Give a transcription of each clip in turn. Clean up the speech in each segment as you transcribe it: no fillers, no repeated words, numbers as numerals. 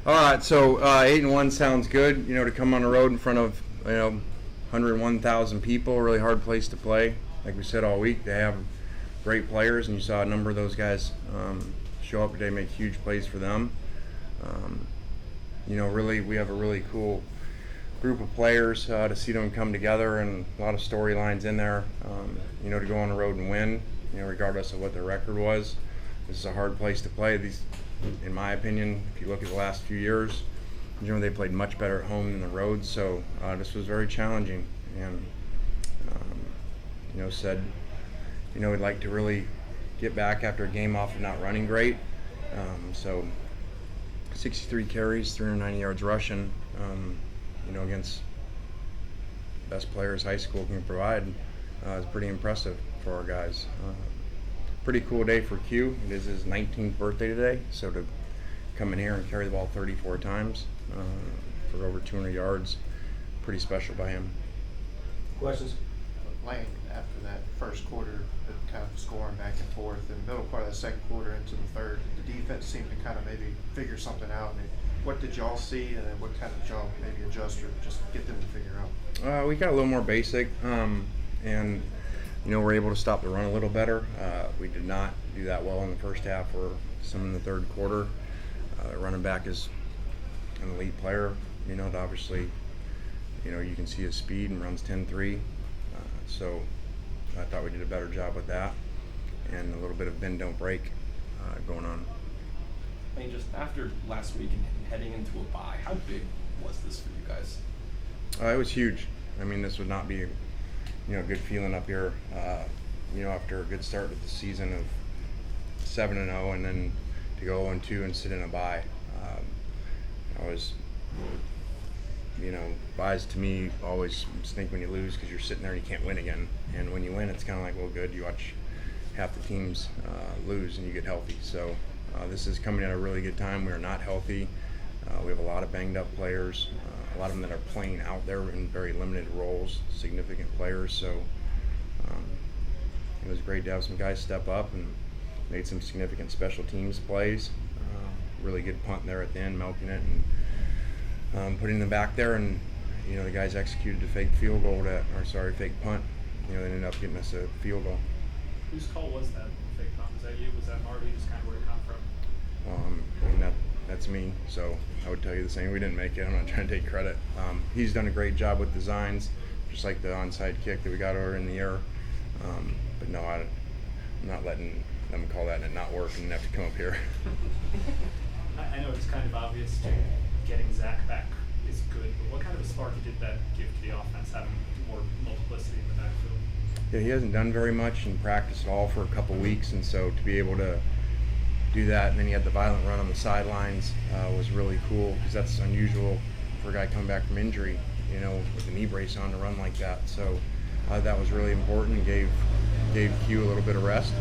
All right, so 8-1 sounds good. To come on the road in front of 101,000 people, really hard place to play. Like we said all week, they have great players, and you saw a number of those guys show up today, make huge plays for them. Really, we have a really cool group of players to see them come together, and a lot of storylines in there. To go on the road and win, regardless of what their record was. This is a hard place to play. In my opinion, if you look at the last few years, they played much better at home than the road. So this was very challenging, and said, we'd like to really get back after a game off of not running great. So 63 carries, 390 yards rushing, against best players high school can provide is pretty impressive for our guys. Pretty cool day for Q. It is his 19th birthday today, so to come in here and carry the ball 34 times for over 200 yards, pretty special by him. Questions? Lane, after that first quarter, the kind of scoring back and forth, and the middle part of the second quarter into the third, the defense seemed to kind of maybe figure something out. What did y'all see, and then what kind of y'all maybe adjust or just get them to figure out? We got a little more basic, and we're able to stop the run a little better. We did not do that well in the first half or some in the third quarter. Running back is an elite player, obviously, you can see his speed and runs 10-3. So I thought we did a better job with that, and a little bit of bend don't break going on. Just after last week and heading into a bye, how big was this for you guys? It was huge. This would not be a good feeling up here, after a good start of the season of 7-0, and then to go 0-2 and sit in a bye. Byes to me always stink when you lose because you're sitting there and you can't win again. And when you win, it's kind of like, well, good, you watch half the teams lose and you get healthy. So this is coming at a really good time. We are not healthy. We have a lot of banged up players, a lot of them that are playing out there in very limited roles, significant players. So it was great to have some guys step up and made some significant special teams plays. Really good punt there at the end, milking it and putting them back there. And the guys executed a fake fake punt. They ended up getting us a field goal. Whose call was that fake punt? Was that you? Was that Marty? Just kind of where it come from? That's me, so I would tell you the same. We didn't make it. I'm not trying to take credit. He's done a great job with designs, just like the onside kick that we got over in the air. But no, I'm not letting them call that and it not work and have to come up here. I know it's kind of obvious getting Zach back is good, but what kind of a spark did that give to the offense, having more multiplicity in the backfield? Yeah, he hasn't done very much in practice at all for a couple weeks, and so to be able to do that, and then he had the violent run on the sidelines, was really cool, because that's unusual for a guy coming back from injury, with a knee brace on to run like that. So that was really important and gave Q a little bit of rest.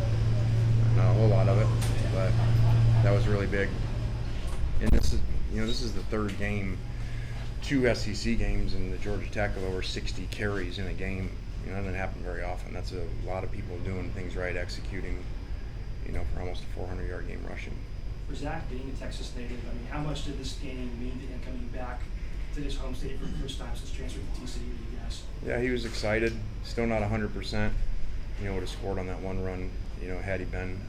Not a whole lot of it, but that was really big. And this is the third game, 2 SEC games, and the Georgia Tech of over 60 carries in a game. That doesn't happen very often. That's a lot of people doing things right, executing, for almost a 400-yard game rushing. For Zach, being a Texas native, how much did this game mean to him coming back to his home state for the first time since transferring to T-City to you guys? Yeah, he was excited. Still not 100%. Would have scored on that one run, had he been.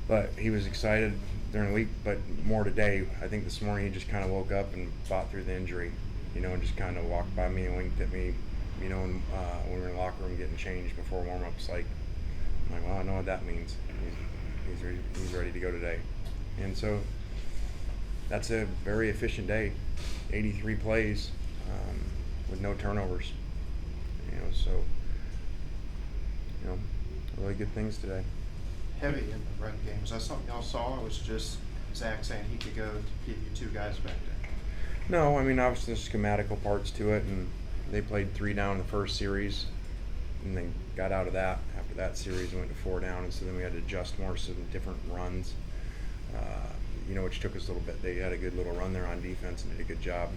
But he was excited during the week, but more today. I think this morning he just kind of woke up and fought through the injury, and just kind of walked by me and winked at me, and when we were in the locker room getting changed before warm-ups, I'm like, well, I know what that means. He's ready to go today. And so that's a very efficient day, 83 plays with no turnovers, really good things today. Heavy in the run game. Was that something y'all saw, or was it just Zach saying he could go to give you 2 guys back there? No, obviously there's schematical parts to it, and they played 3 down in the first series, and they got out of that after that series and went to 4 down, and so then we had to adjust more to the different runs, which took us a little bit. They had a good little run there on defense and did a good job.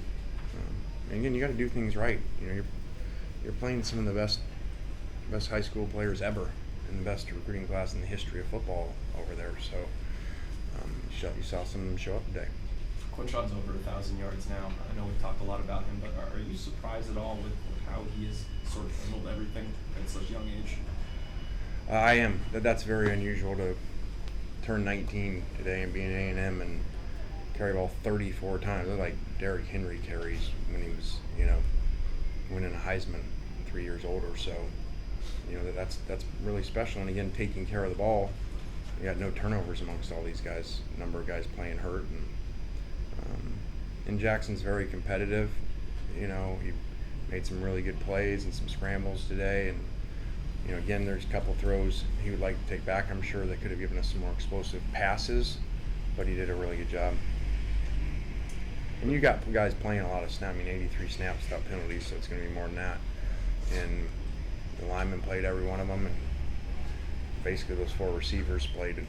And again, you got to do things right. You're playing some of the best high school players ever, and the best recruiting class in the history of football over there. So you saw some of them show up today. Quinshon's over 1,000 yards now. I know we've talked a lot about him, but are you surprised at all with how he has sort of handled everything at such a young age? I am. That's very unusual to turn 19 today and be in A&M and carry the ball 34 times. They're like Derrick Henry carries when he was, winning a Heisman 3 years older. So, that's really special. And again, taking care of the ball, you got no turnovers amongst all these guys. A number of guys playing hurt, and Jackson's very competitive. He made some really good plays and some scrambles today, and again, there's a couple throws he would like to take back, I'm sure, that could have given us some more explosive passes, but he did a really good job. And you got guys playing a lot of snaps. 83 snaps without penalties, so it's going to be more than that. And the linemen played every one of them, and basically those 4 receivers played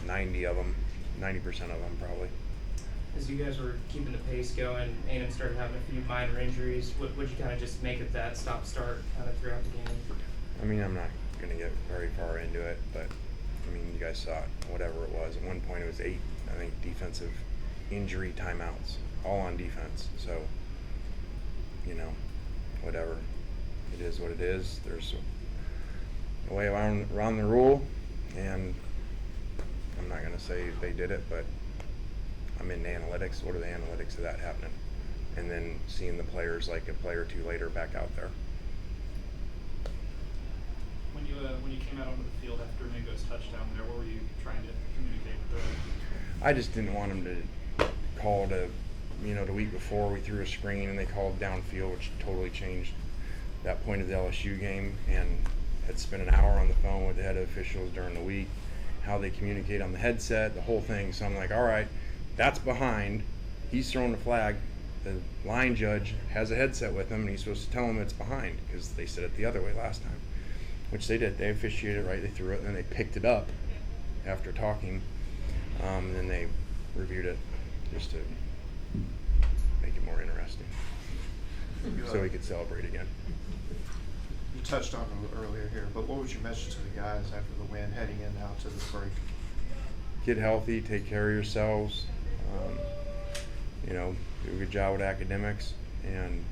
90 of them, 90% of them probably. As you guys were keeping the pace going, A&M started having a few minor injuries. What'd you kind of just make of that stop-start kind of throughout the game? I'm not going to get very far into it, but, you guys saw it, whatever it was. At one point it was 8, I think, defensive injury timeouts, all on defense. So, whatever. It is what it is. There's a way around the rule, and I'm not going to say they did it, but I'm in analytics. What are the analytics of that happening? And then seeing the players like a play or two later back out there. When you came out onto the field after Mingo's touchdown there, what were you trying to communicate with the? I just didn't want him to call the week before we threw a screen and they called downfield, which totally changed that point of the LSU game, and had spent an hour on the phone with the head officials during the week, how they communicate on the headset, the whole thing. So I'm like, all right, that's behind. He's throwing the flag. The line judge has a headset with him, and he's supposed to tell him it's behind because they said it the other way last time, which they did. They officiated right. They threw it, and then they picked it up after talking, and then they reviewed it just to make it more interesting, so we could celebrate again. You touched on it earlier here, but what was your message to the guys after the win, heading in now to this break? Get healthy, take care of yourselves, do a good job with academics, and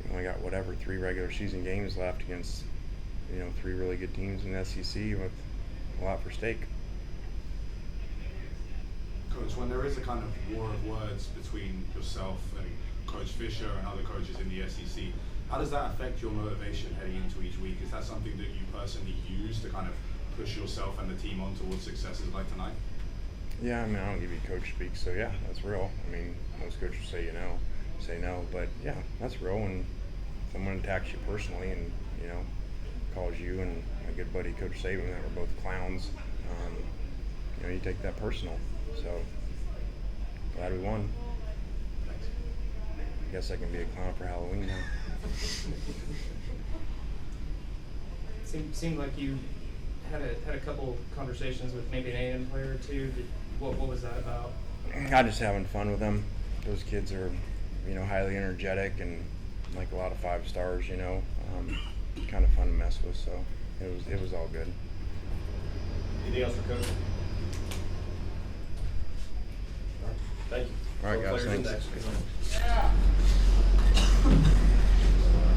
we only got 3 regular season games left against 3 really good teams in the SEC with a lot for stake. Coach, when there is a kind of war of words between yourself and Coach Fisher and other coaches in the SEC, how does that affect your motivation heading into each week? Is that something that you personally use to kind of push yourself and the team on towards successes like tonight? Yeah, I don't give you coach speak, so yeah, that's real. Most coaches say say no, but yeah, that's real. When someone attacks you personally and calls you and my good buddy Coach Saban, that were both clowns, you take that personal. So glad we won. Thanks. I guess I can be a clown for Halloween now. Seemed like you had a couple conversations with maybe an A&M player or two. What was that about? I'm just having fun with them. Those kids are, highly energetic and like a lot of 5 stars. Kind of fun to mess with. So it was all good. Anything else for Coach? Thank you. All right, guys. Players Thanks. index.